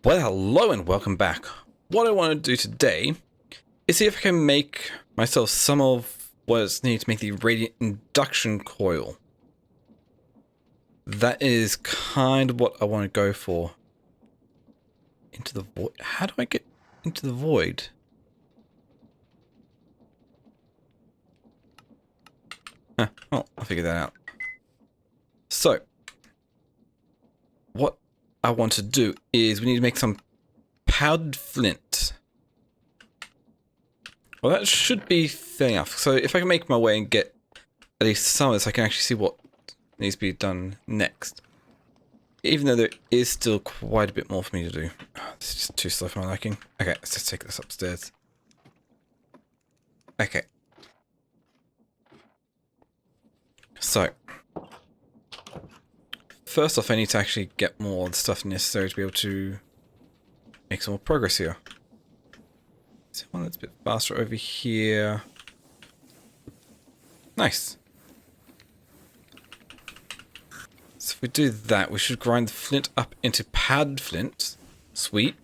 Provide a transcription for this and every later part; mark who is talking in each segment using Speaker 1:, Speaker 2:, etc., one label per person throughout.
Speaker 1: Well, hello and welcome back. What I want to do today is see if I can make myself some of what is needed to make the radiant induction coil. That is kind of what I want to go for. Into the void. How do I get into the void? Well, I'll figure that out. So, what I want to do is we need to make some powdered flint. Well, that should be fair enough. So if I can make my way and get at least some of this, I can actually see what needs to be done next. Even though there is still quite a bit more for me to do. This is just too slow for my liking. Okay, let's just take this upstairs. Okay. So, first off, I need to actually get more of the stuff necessary to be able to make some more progress here. Is there one that's a bit faster over here? Nice. So if we do that, we should grind the flint up into powdered flint. Sweet.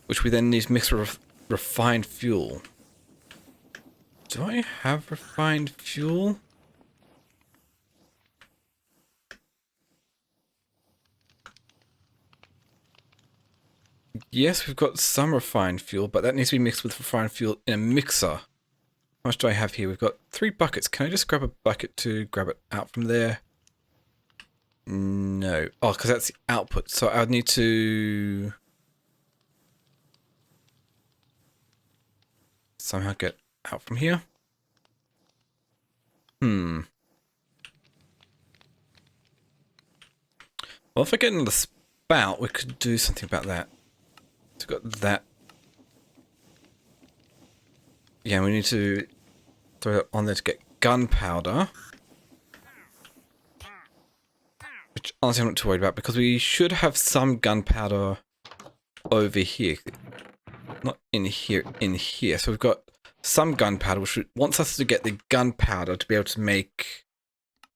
Speaker 1: Which we then need to mix with refined fuel. Do I have refined fuel? Yes, we've got some refined fuel, but that needs to be mixed with refined fuel in a mixer. How much do I have here? We've got 3 buckets. Can I just grab a bucket to grab it out from there? No. Oh, because that's the output. So I would need to somehow get out from here. Well, if I get another spout, we could do something about that. So we've got that. Yeah, we need to throw that on there to get gunpowder. Which honestly I'm not too worried about because we should have some gunpowder over here. Not in here, in here. So we've got some gunpowder, which wants us to get the gunpowder to be able to make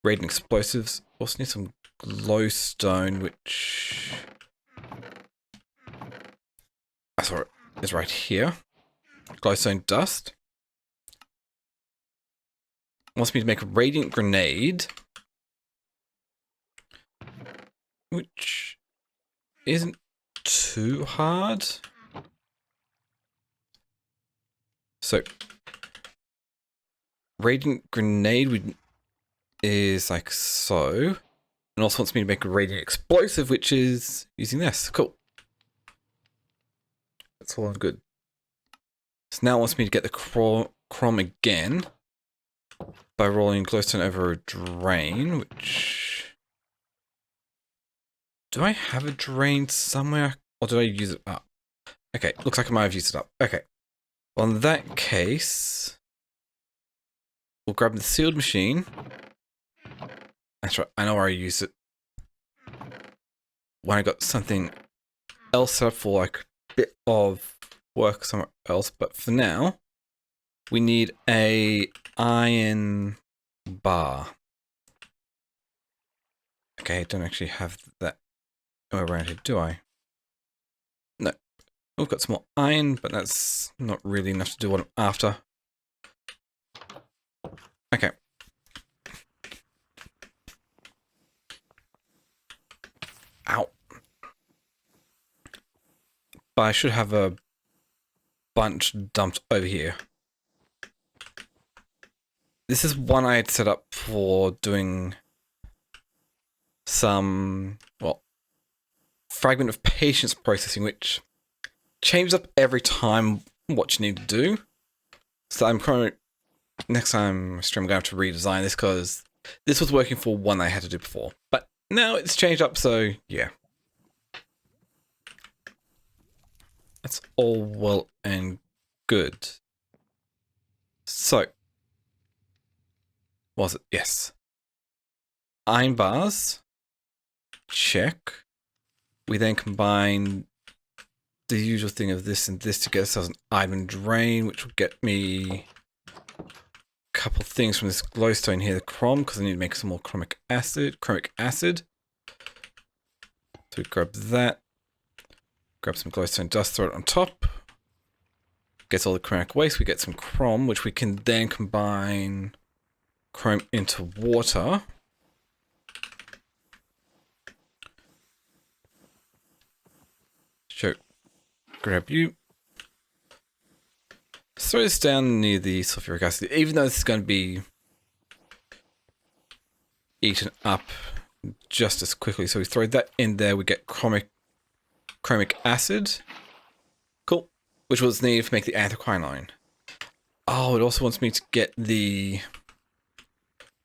Speaker 1: radiant explosives. Also need some glowstone, which I saw it is right here. Glowstone dust. Wants me to make a radiant grenade, which isn't too hard. So, radiant grenade is like so. And also wants me to make a radiant explosive, which is using this. Cool. That's all good. So now it wants me to get the chrome again by rolling glowstone over a drain, which... Do I have a drain somewhere? Or did I use it up? Okay, looks like I might have used it up. Okay. Well, in that case, we'll grab the sealed machine. That's right, I know where I used it. When I got something else up for like a bit of work somewhere else, but for now, we need a iron bar. Okay, I don't actually have that around here, do I? No. We've got some more iron, but that's not really enough to do what I'm after. Okay. Ow. But I should have a bunch dumped over here. This is one I had set up for doing some, well, fragment of patience processing, which changes up every time what you need to do. So I'm probably, next time I stream, I'm going to have to redesign this because this was working for one I had to do before. But now it's changed up, so yeah. That's all well and good. So, was it? Yes. Iron bars. Check. We then combine the usual thing of this and this to get ourselves an iron drain, which will get me a couple things from this glowstone here, the chrome, because I need to make some more chromic acid. So we grab that. Grab some glowstone dust, throw it on top. Gets all the chromatic waste. We get some chrome, which we can then combine chrome into water. Sure. Grab you. Throw this down near the sulfuric acid, even though this is going to be eaten up just as quickly. So we throw that in there, we get chromic acid. Cool. Which was needed to make the anthraquinone. Oh, it also wants me to get the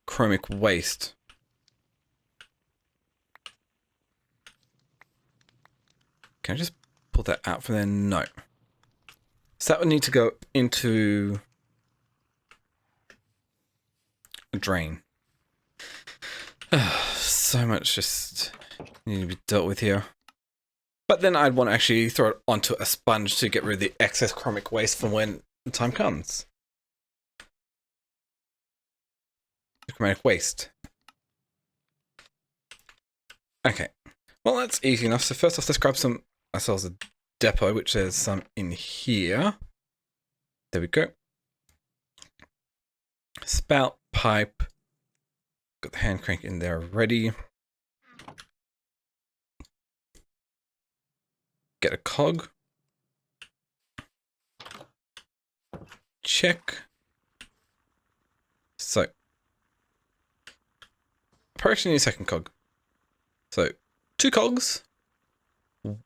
Speaker 1: chromic waste. Can I just pull that out from there? No. So that would need to go into a drain. So much just need to be dealt with here. But then I'd want to actually throw it onto a sponge to get rid of the excess chromic waste from when the time comes. The chromatic waste. Okay. Well, that's easy enough. So first off, let's grab ourselves a depot, which there's some in here. There we go. Spout, pipe. Got the hand crank in there already. Get a cog. Check. So, I actually need a second cog. So, 2 cogs.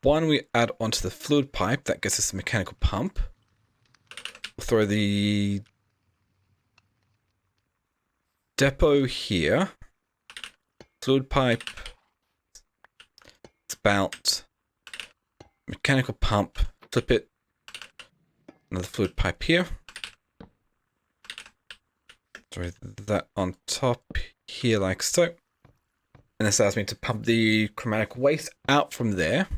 Speaker 1: One we add onto the fluid pipe. That gets us a mechanical pump. We'll throw the depot here. Fluid pipe. Spout. Mechanical pump. Flip it. Another fluid pipe here. Throw that on top here like so. And this allows me to pump the chromatic waste out from there.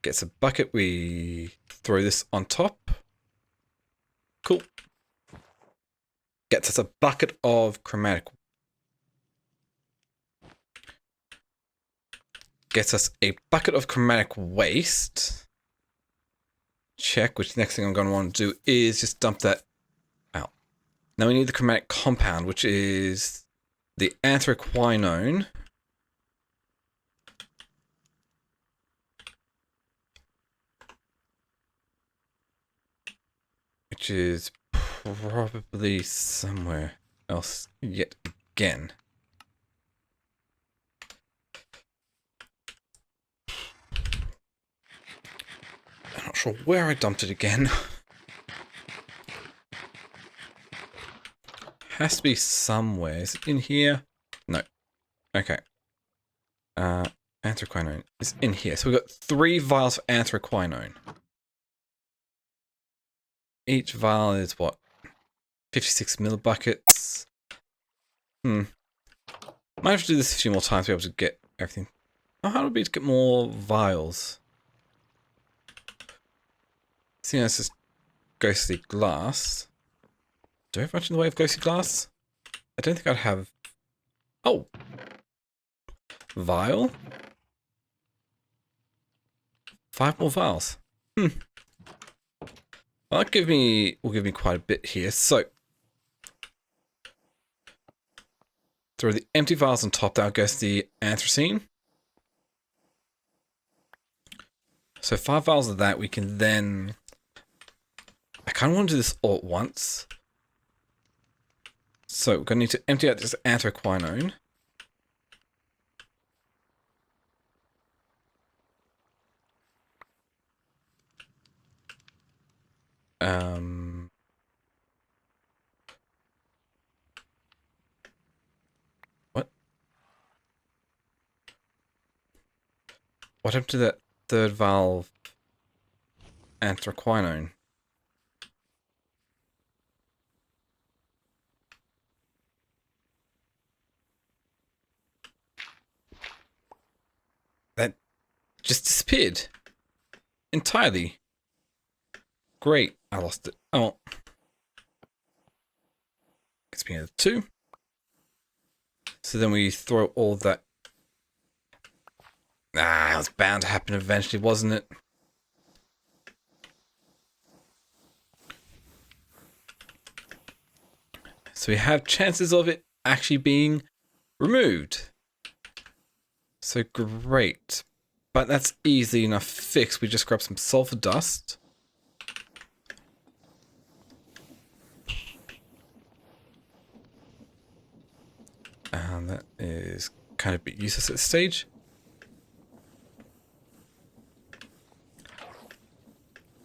Speaker 1: Gets a bucket, we throw this on top. Cool. Gets us a bucket of chromatic. Gets us a bucket of chromatic waste. Check, which the next thing I'm going to want to do is just dump that out. Now we need the chromatic compound, which is the anthraquinone. Which is probably somewhere else yet again. I'm not sure where I dumped it again. Has to be somewhere. Is it in here? No. Okay. Anthraquinone is in here. So we've got 3 vials of anthraquinone. Each vial is what? 56 millibuckets. Might have to do this a few more times to be able to get everything. Oh, how would it be to get more vials? See, that's just ghostly glass. Do I have much in the way of ghostly glass? I don't think I'd have... Oh! Vial? 5 more vials. Well, that will give me quite a bit here. So, throw the empty vials on top. That'll goes the anthracene. So 5 vials of that, we can then... I kind of want to do this all at once. So we're going to need to empty out this anthraquinone. What? What happened to that 3rd valve anthraquinone? That just disappeared entirely. Great, I lost it. Oh, it's been at 2. So then we throw all that Ah, it was bound to happen eventually, wasn't it? So we have chances of it actually being removed. So great. But that's easy enough fixed. We just grab some sulfur dust. And that is kind of a bit useless at this stage.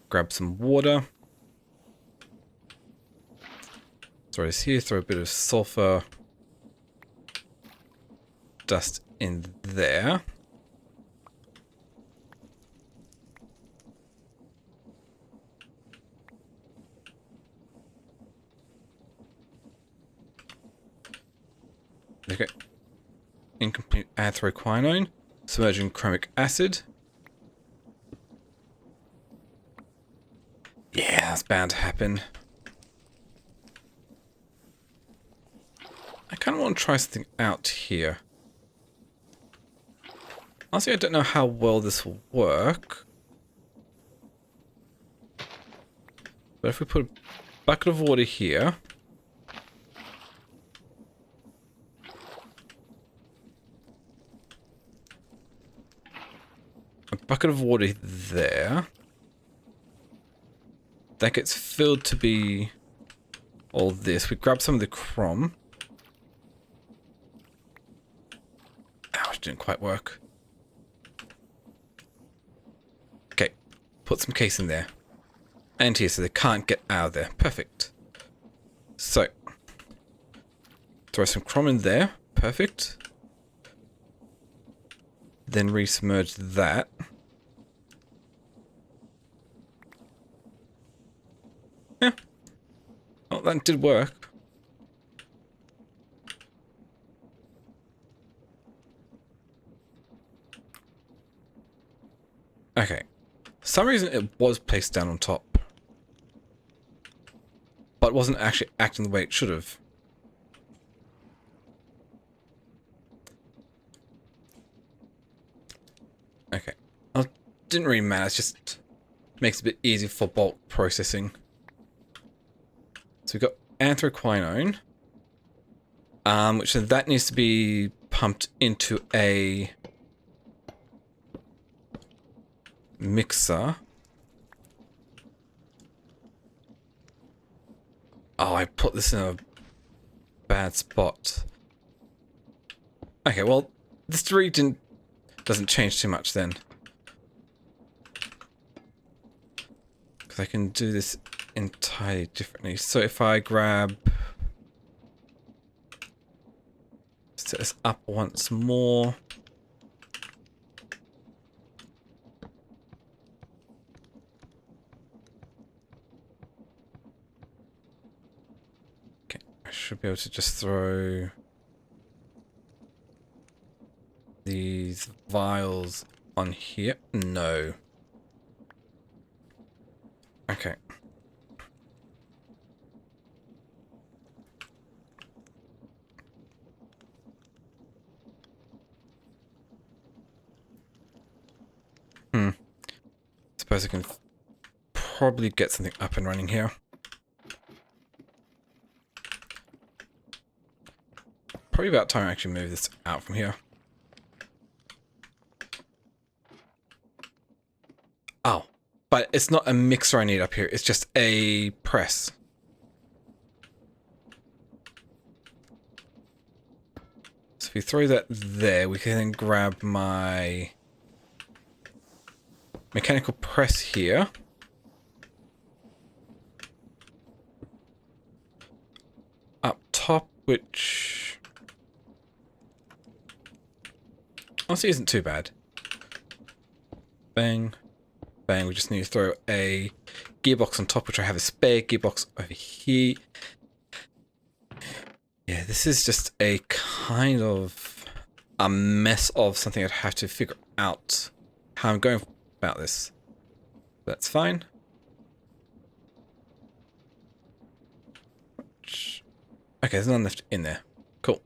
Speaker 1: Grab some water. Throw this here, throw a bit of sulfur dust in there. Okay. Incomplete anthraquinone. Submerging chromic acid. Yeah, that's bound to happen. I kind of want to try something out here. Honestly, I don't know how well this will work. But if we put a bucket of water here. A bucket of water there. That gets filled to be all this. We grab some of the chrome. Ouch, it didn't quite work. Okay, put some case in there. And here, so they can't get out of there. Perfect. So, throw some chrome in there. Perfect. Then resubmerge that. Yeah. Oh, that did work. Okay. For some reason it was placed down on top. But wasn't actually acting the way it should have. Okay. Oh, didn't really matter. It just makes it a bit easier for bulk processing. So we've got anthraquinone. Which then that needs to be pumped into a mixer. Oh, I put this in a bad spot. Okay, well, this really doesn't change too much then. Because I can do this entirely differently. So if I grab... set this up once more. Okay, I should be able to just throw these vials on here. No. Okay. Suppose I can probably get something up and running here. Probably about time I actually move this out from here. Oh, but it's not a mixer I need up here. It's just a press. So if we throw that there, we can then grab my mechanical press here. Up top, which honestly isn't too bad. Bang. Bang. We just need to throw a gearbox on top, which I have a spare gearbox over here. Yeah, this is just a kind of a mess of something I'd have to figure out how I'm going about this. That's fine. Okay, there's none left in there. Cool.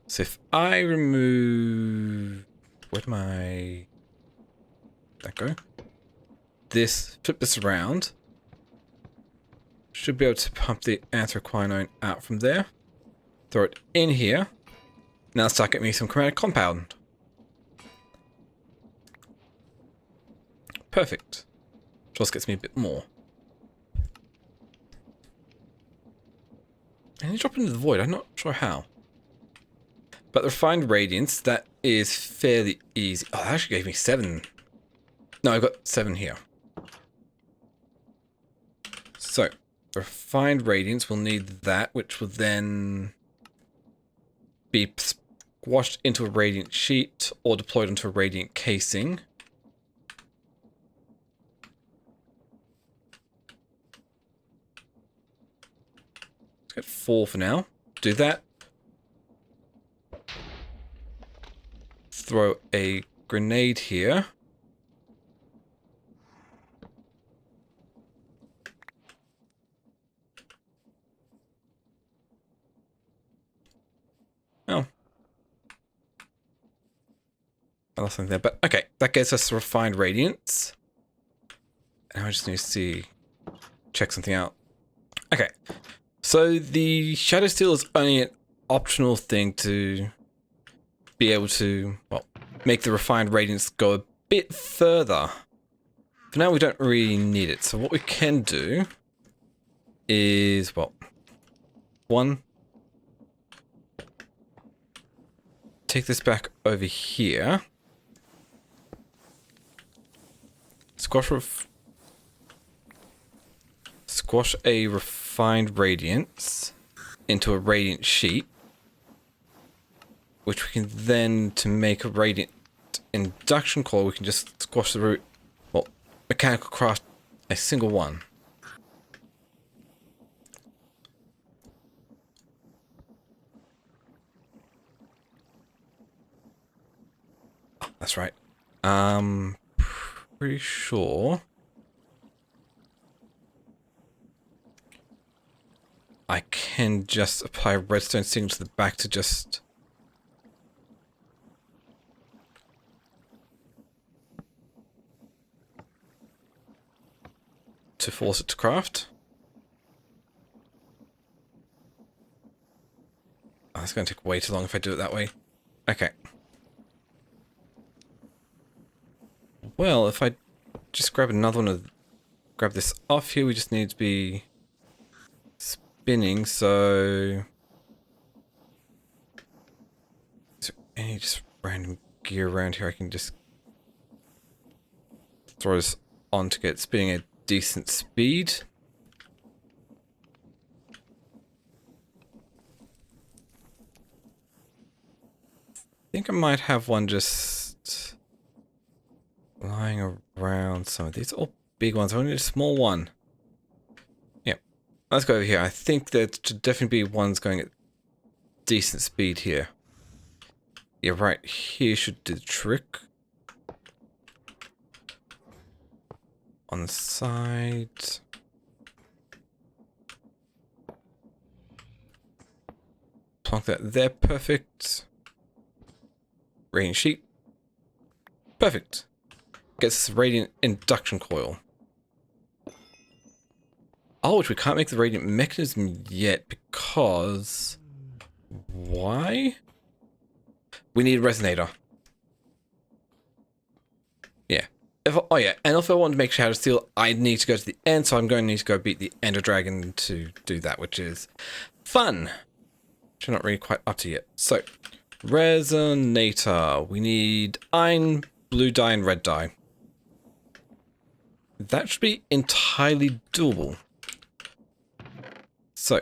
Speaker 1: So if I remove... Where'd my That go. This, flip this around. Should be able to pump the anthraquinone out from there. Throw it in here. Now start getting me some chromatic compound. Perfect. Just gets me a bit more. And you drop into the void. I'm not sure how. But the refined radiance, that is fairly easy. Oh, that actually gave me 7. No, I've got 7 here. So, refined radiance, we'll need that, which will then be squashed into a radiant sheet or deployed onto a radiant casing. Let's get 4 for now. Do that. Throw a grenade here. Oh. I lost something there, but okay. That gets us refined radiance. Now I just need to check something out. Okay. So the Shadow Steel is only an optional thing to be able to, well, make the refined radiance go a bit further. For now, we don't really need it. So what we can do is, well, 1, take this back over here. Squash a refined radiance into a radiant sheet, which we can then, to make a radiant induction coil, we can just squash the root, well, mechanical craft a single one. Oh, that's right. Pretty sure I can just apply a redstone signal to the back to just force it to craft. Oh, it's going to take way too long if I do it that way. Okay. Well, if I just grab another one of... Grab this off here, we just need to be spinning, so... Is there any just random gear around here I can just throw this on to get spinning at decent speed? I think I might have one just lying around somewhere. These are all big ones. I only need a small one. Yep. Let's go over here. I think there should definitely be ones going at decent speed here. Yeah, right here should do the trick. On the side. Plonk that there. Perfect. Radiant sheet. Perfect. Gets us a radiant induction coil. Oh, which we can't make the radiant mechanism yet because... Why? We need a resonator. Yeah. Oh yeah, and if I want to make Shadow Steel, I need to go to the end, so I'm going to need to go beat the Ender Dragon to do that, which is fun. Which I'm not really quite up to yet. So, resonator. We need iron, blue dye, and red dye. That should be entirely doable. So,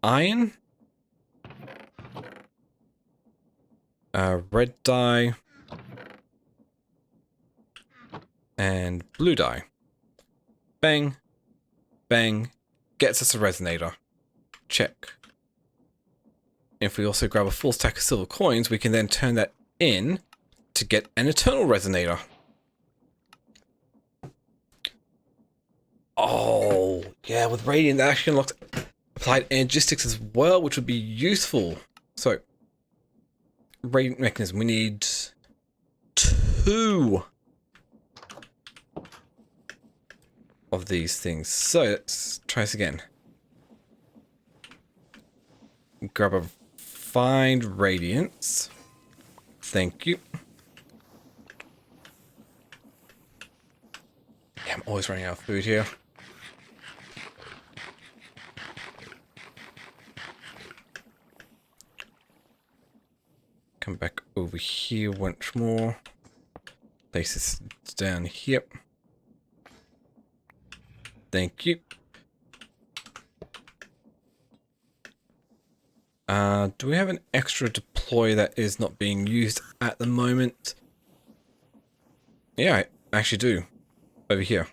Speaker 1: iron, red dye, and blue dye. Bang, bang, gets us a resonator. Check. If we also grab a full stack of silver coins, we can then turn that in to get an eternal resonator. Oh, yeah, with Radiant, that actually unlocks applied energistics as well, which would be useful. So, radiant mechanism. We need 2 of these things. So let's try this again. Grab a find radiance. Thank you. Yeah, I'm always running out of food here. Come back over here once more. Place this down here. Thank you. Do we have an extra deploy that is not being used at the moment? Yeah, I actually do. Over here.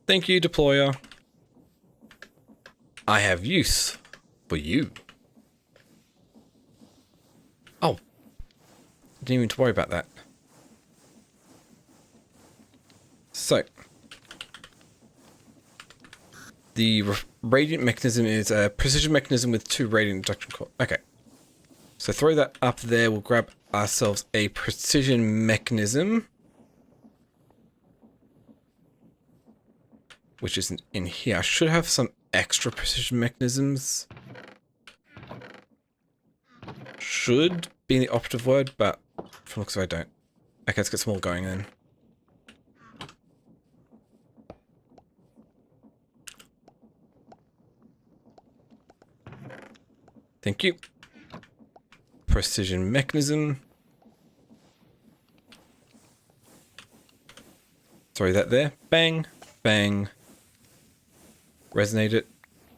Speaker 1: Thank you, deployer. I have use for you. Oh. Didn't even worry about that. So. The radiant mechanism is a precision mechanism with 2 radiant induction cores. Okay. So throw that up there. We'll grab ourselves a precision mechanism. Which isn't in here. I should have some extra precision mechanisms. Should be the operative word, but from looks like I don't. Okay, let's get some more going then. Thank you. Precision mechanism. Throw that there. Bang. Bang. Resonate it.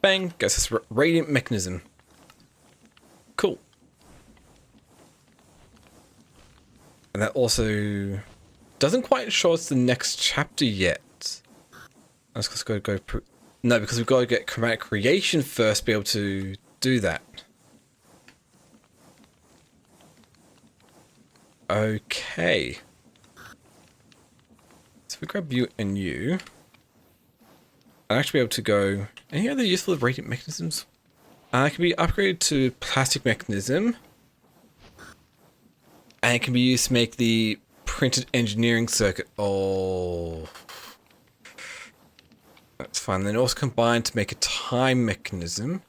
Speaker 1: Bang. Gets us radiant mechanism. Cool. And that also doesn't quite show us the next chapter yet. Let's go. No, because we've got to get chromatic creation first to be able to do that. Okay. So if we grab you and you, I'll actually be able to go. Any other useful radiant mechanisms? It can be upgraded to plastic mechanism. And it can be used to make the printed engineering circuit. Oh. That's fine. Then also combined to make a time mechanism.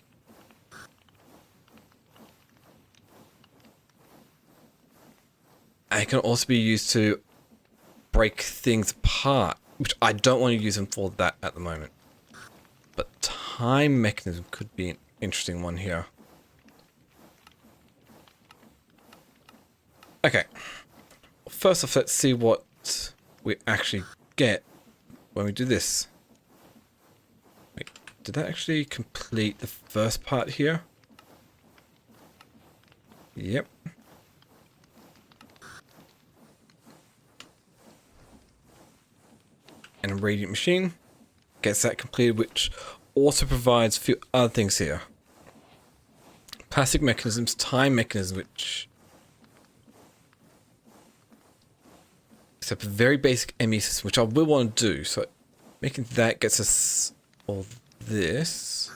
Speaker 1: And it can also be used to break things apart, which I don't want to use them for that at the moment. But time mechanism could be an interesting one here. Okay. First off, let's see what we actually get when we do this. Wait, did that actually complete the first part here? Yep. And a radiant machine gets that completed, which also provides a few other things here. Plastic mechanisms, time mechanism, which is a very basic ME system, which I will want to do. So making that gets us all this.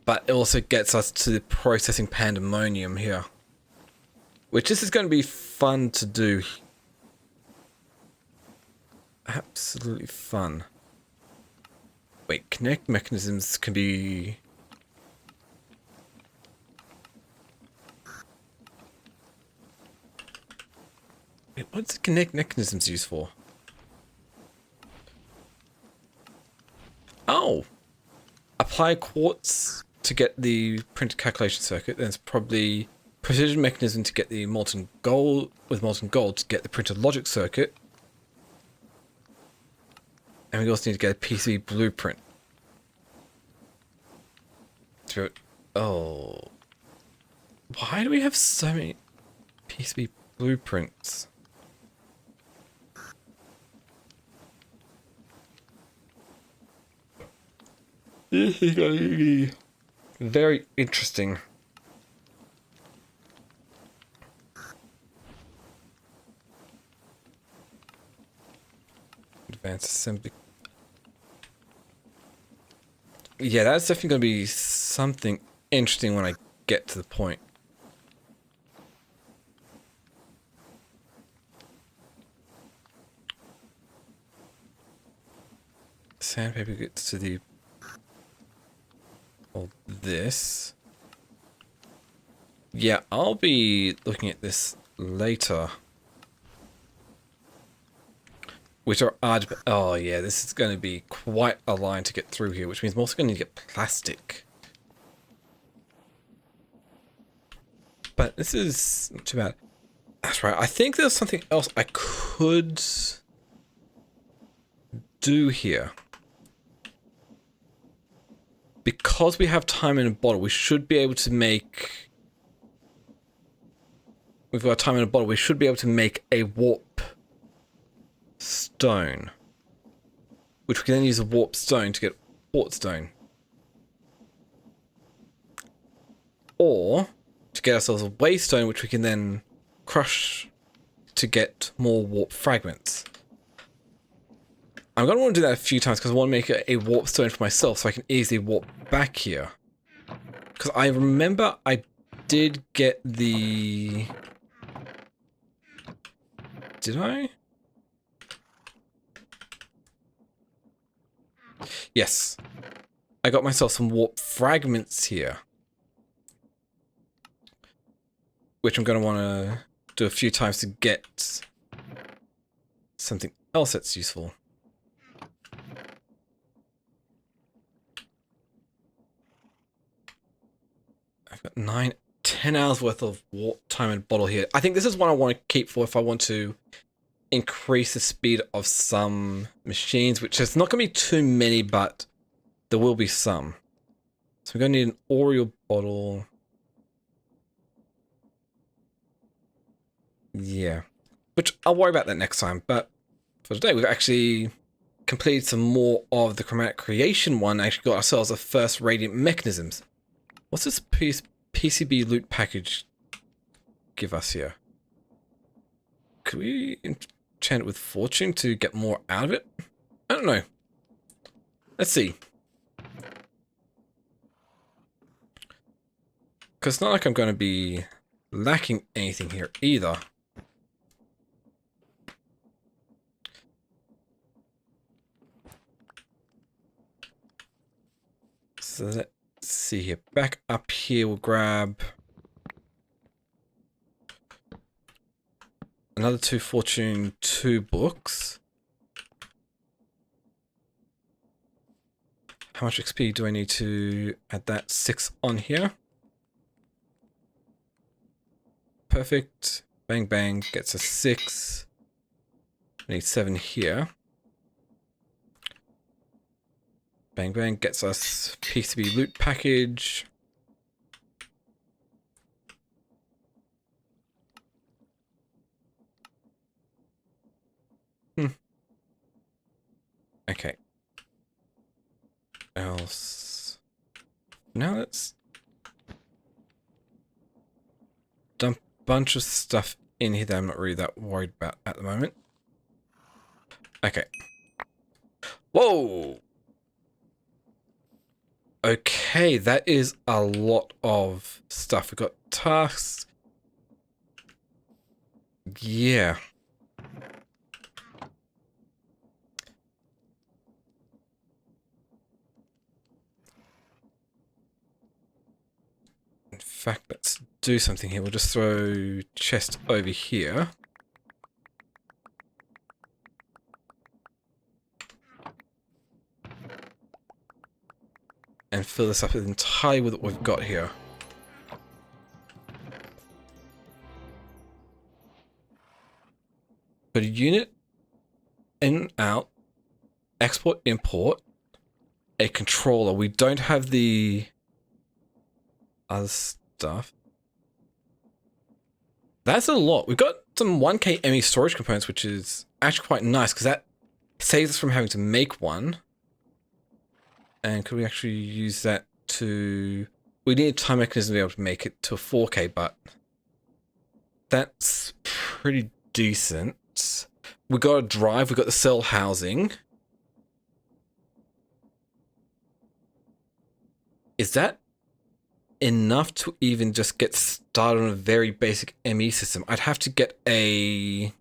Speaker 1: But it also gets us to the processing pandemonium here. Which this is going to be fun to do. Absolutely fun. Wait, connect mechanisms can be... Wait, what's the connect mechanisms used for? Oh! Apply quartz to get the printed calculation circuit, then it's probably precision mechanism to get the molten gold, with molten gold to get the printed logic circuit. And we also need to get a PCB blueprint. Oh. Why do we have so many PCB blueprints? This is going to be very interesting. Advanced assembly. Yeah, that's definitely going to be something interesting when I get to the point. Sandpaper gets to the... all this. Yeah, I'll be looking at this later. Which are odd, but oh yeah, this is going to be quite a line to get through here, which means I'm also going to need to get plastic. But this is not too bad. That's right, I think there's something else I could do here. Because we have time in a bottle, we should be able to make... We've got time in a bottle, we should be able to make a warp stone. Which we can then use a warp stone to get port stone. Or to get ourselves a waystone, which we can then crush to get more warp fragments. I'm going to want to do that a few times because I want to make a warp stone for myself so I can easily warp back here. Because I remember I did get the... Did I? Yes. I got myself some warp fragments here. Which I'm going to want to do a few times to get something else that's useful. I've got 10 hours worth of warp time in a bottle here. I think this is one I want to keep for if I want to increase the speed of some machines, which is not going to be too many, but there will be some. So we're going to need an Oriole bottle. Yeah. Which I'll worry about that next time, but for today we've actually completed some more of the chromatic creation one. Actually got ourselves a first radiant mechanisms. What's this PCB loot package give us here? Could we enchant it with fortune to get more out of it? I don't know. Let's see. Because it's not like I'm going to be lacking anything here either. So let's see here. Back up here, we'll grab another 2 fortune, 2 books. How much XP do I need to add that? 6 on here. Perfect. Bang bang gets a 6. I need 7 here. Bang bang gets us PCB loot package. Okay. Else. Now let's dump a bunch of stuff in here that I'm not really that worried about at the moment. Okay. Whoa! Okay, that is a lot of stuff. We've got tasks. Yeah. In fact, let's do something here. We'll just throw chest over here. And fill this up entirely with what we've got here. But a unit, in, out, export, import, a controller. We don't have the other stuff. That's a lot. We've got some 1K ME storage components, which is actually quite nice because that saves us from having to make one. And could we actually use that to... We need a time mechanism to be able to make it to a 4K, but that's pretty decent. We got a drive, we got the cell housing. is that enough to even just get started on a very basic ME system? I'd have to get a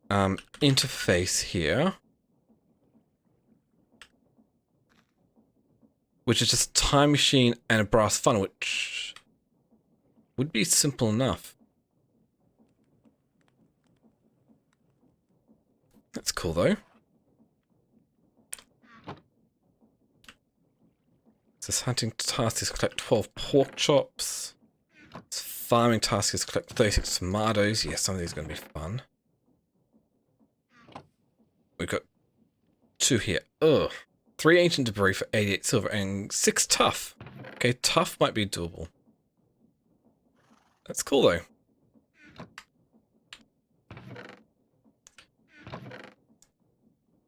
Speaker 1: interface here, which is just a time machine and a brass funnel, which would be simple enough. That's cool though. This hunting task is collect 12 pork chops. This farming task is collect 36 tomatoes. Yeah, some of these are going to be fun. We've got 2 here. Ugh. 3 ancient debris for 88 silver and 6 tough. Okay, tough might be doable. That's cool though.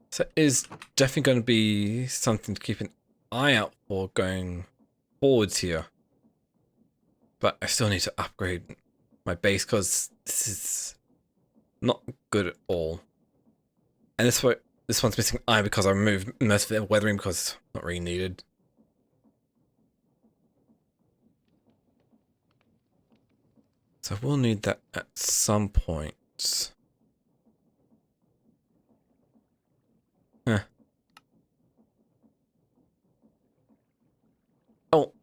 Speaker 1: So it is definitely going to be something to keep an eye out for going forwards here. But I still need to upgrade my base because this is not good at all. And this one's missing iron because I removed most of the weathering because it's not really needed. So we'll need that at some point. Huh. Oh.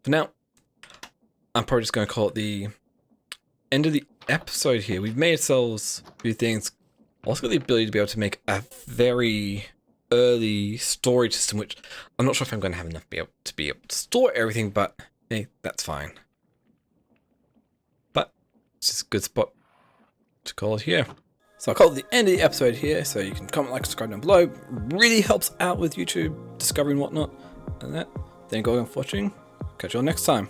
Speaker 1: For now, I'm probably just going to call it the end of the episode here. We've made ourselves a few things. Also got the ability to be able to make a very early storage system, which I'm not sure if I'm going to have enough to be able to store everything, but hey, that's fine. But it's just a good spot to call it here. So I'll call it the end of the episode here, so you can comment, like, subscribe down below. Really helps out with YouTube discovery and whatnot. And that. Thank you all for watching. Catch you all next time.